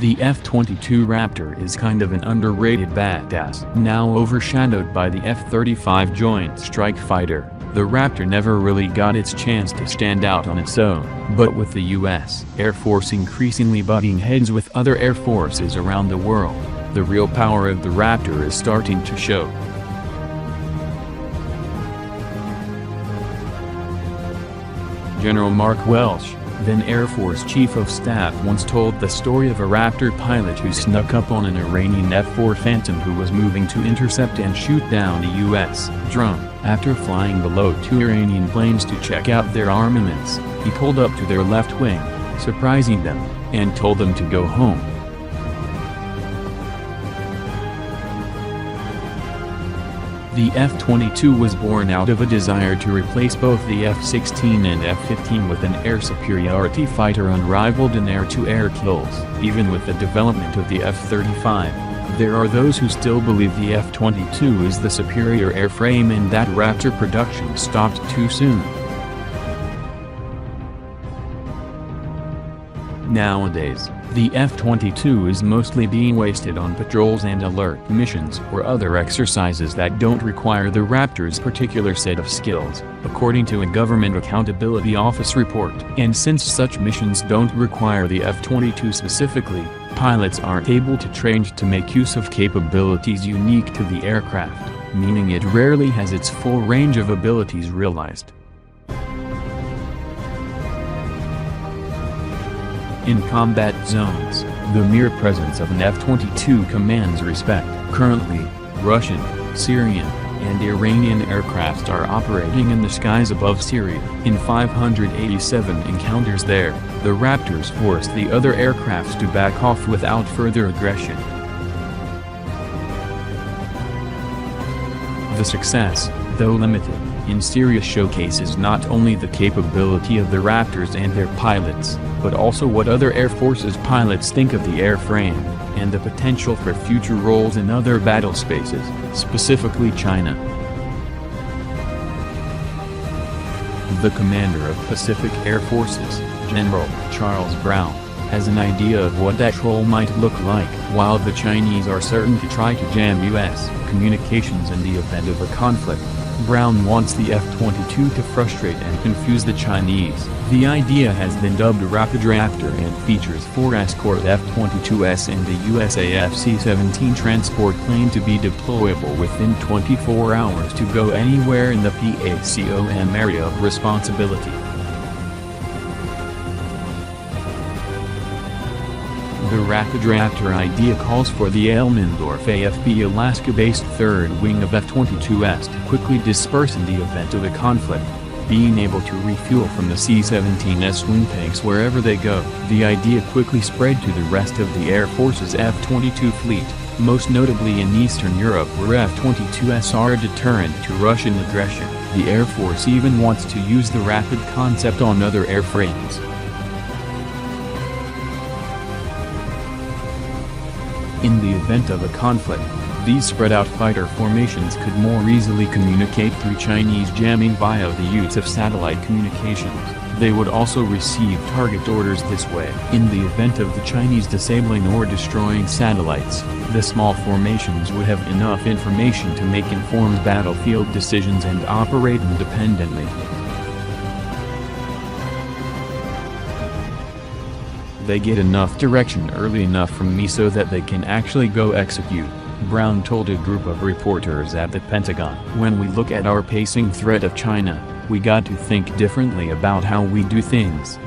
The F-22 Raptor is kind of an underrated badass. Now overshadowed by the F-35 Joint Strike Fighter, the Raptor never really got its chance to stand out on its own. But with the U.S. Air Force increasingly butting heads with other air forces around the world, the real power of the Raptor is starting to show. General Mark Welsh, then Air Force Chief of Staff, once told the story of a Raptor pilot who snuck up on an Iranian F-4 Phantom who was moving to intercept and shoot down a U.S. drone. After flying below 2 Iranian planes to check out their armaments, he pulled up to their left wing, surprising them, and told them to go home. The F-22 was born out of a desire to replace both the F-16 and F-15 with an air superiority fighter unrivaled in air-to-air kills. Even with the development of the F-35, there are those who still believe the F-22 is the superior airframe and that Raptor production stopped too soon. Nowadays, the F-22 is mostly being wasted on patrols and alert missions or other exercises that don't require the Raptor's particular set of skills, according to a Government Accountability Office report. And since such missions don't require the F-22 specifically, pilots aren't able to train to make use of capabilities unique to the aircraft, meaning it rarely has its full range of abilities realized. In combat zones, the mere presence of an F-22 commands respect. Currently, Russian, Syrian, and Iranian aircraft are operating in the skies above Syria. In 587 encounters there, the Raptors forced the other aircraft to back off without further aggression. The success, though limited, in Syria showcases not only the capability of the Raptors and their pilots, but also what other air forces pilots think of the airframe, and the potential for future roles in other battle spaces, specifically China. The commander of Pacific Air Forces, General Charles Brown, has an idea of what that role might look like. While the Chinese are certain to try to jam U.S. communications in the event of a conflict, Brown wants the F-22 to frustrate and confuse the Chinese. The idea has been dubbed Rapid Raptor and features 4 escort F-22s and a USAF C-17 transport plane to be deployable within 24 hours to go anywhere in the PACOM area of responsibility. The Rapid Raptor idea calls for the Elmendorf AFB Alaska-based 3rd Wing of F-22s to quickly disperse in the event of a conflict, being able to refuel from the C-17S wing tanks wherever they go. The idea quickly spread to the rest of the Air Force's F-22 fleet, most notably in Eastern Europe where F-22s are a deterrent to Russian aggression. The Air Force even wants to use the Rapid concept on other airframes. In the event of a conflict, these spread-out fighter formations could more easily communicate through Chinese jamming via the use of satellite communications. They would also receive target orders this way. In the event of the Chinese disabling or destroying satellites, the small formations would have enough information to make informed battlefield decisions and operate independently. They get enough direction early enough from me so that they can actually go execute, Brown told a group of reporters at the Pentagon. When we look at our pacing threat of China, we got to think differently about how we do things.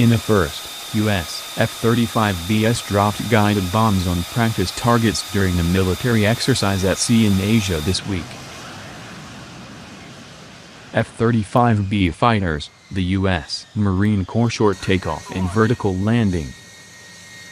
In a first, U.S. F-35Bs dropped guided bombs on practice targets during a military exercise at sea in Asia this week. F-35B fighters, the U.S. Marine Corps short takeoff and vertical landing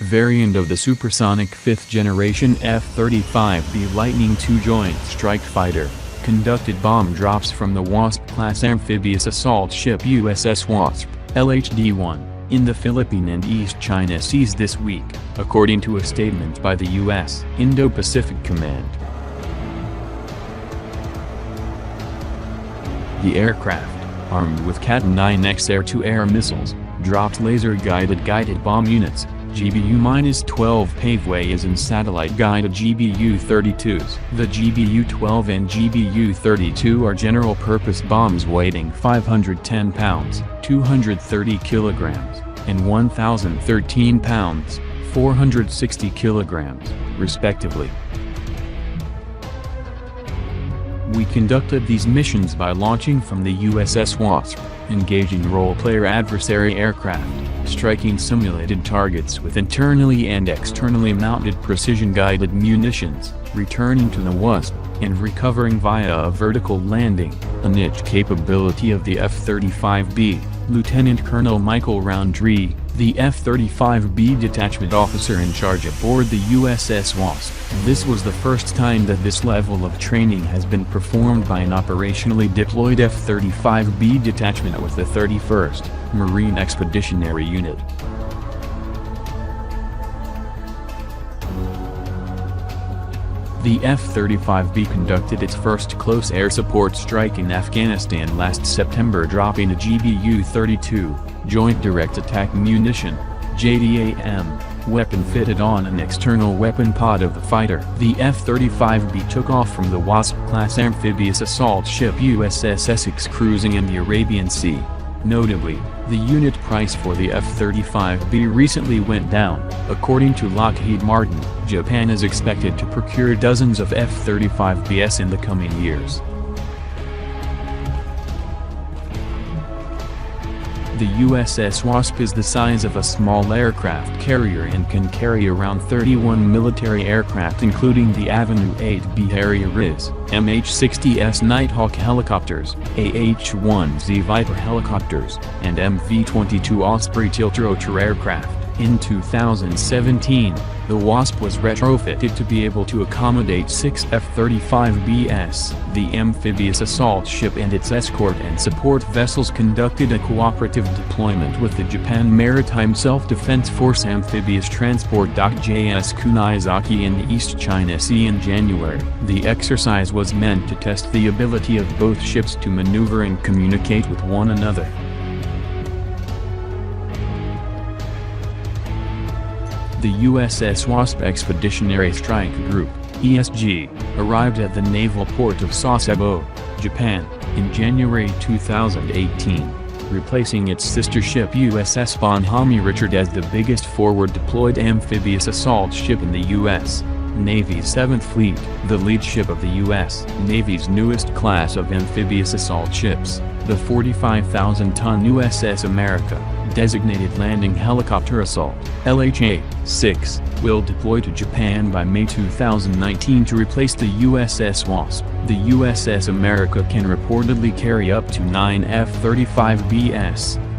variant of the supersonic fifth-generation F-35B Lightning II Joint Strike Fighter, conducted bomb drops from the Wasp-class amphibious assault ship USS Wasp, LHD-1, in the Philippine and East China Seas this week, according to a statement by the U.S. Indo-Pacific Command. The aircraft, armed with Cat-9X air-to-air missiles, dropped laser-guided bomb units, GBU-12 Paveways and satellite-guided GBU-32s. The GBU-12 and GBU-32 are general-purpose bombs weighing 510 pounds, 230 kilograms, and 1,013 pounds, 460 kilograms, respectively. We conducted these missions by launching from the USS Wasp, engaging role-player adversary aircraft, striking simulated targets with internally and externally mounted precision-guided munitions, returning to the Wasp, and recovering via a vertical landing, a niche capability of the F-35B, Lieutenant Colonel Michael Roundtree, the F-35B detachment officer in charge aboard the USS Wasp. This was the first time that this level of training has been performed by an operationally deployed F-35B detachment with the 31st Marine Expeditionary Unit. The F-35B conducted its first close air support strike in Afghanistan last September, dropping a GBU-32, Joint Direct Attack Munition, JDAM, weapon fitted on an external weapon pod of the fighter. The F-35B took off from the Wasp-class amphibious assault ship USS Essex cruising in the Arabian Sea. Notably, the unit price for the F-35B recently went down. According to Lockheed Martin, Japan is expected to procure dozens of F-35Bs in the coming years. The USS Wasp is the size of a small aircraft carrier and can carry around 31 military aircraft, including the Avenue 8B Harrier-RIS, MH-60S Nighthawk helicopters, AH-1Z Viper helicopters, and MV-22 Osprey tiltrotor aircraft. In 2017, the Wasp was retrofitted to be able to accommodate 6 F-35Bs. The amphibious assault ship and its escort and support vessels conducted a cooperative deployment with the Japan Maritime Self-Defense Force Amphibious Transport Dock JS Kunizaki in the East China Sea in January. The exercise was meant to test the ability of both ships to maneuver and communicate with one another. The USS Wasp Expeditionary Strike Group, ESG, arrived at the naval port of Sasebo, Japan, in January 2018, replacing its sister ship USS Bonhomme Richard as the biggest forward-deployed amphibious assault ship in the U.S. Navy's 7th Fleet, the lead ship of the U.S. Navy's newest class of amphibious assault ships, the 45,000-ton USS America, designated Landing Helicopter Assault, LHA-6, will deploy to Japan by May 2019 to replace the USS Wasp. The USS America can reportedly carry up to 9 F-35Bs.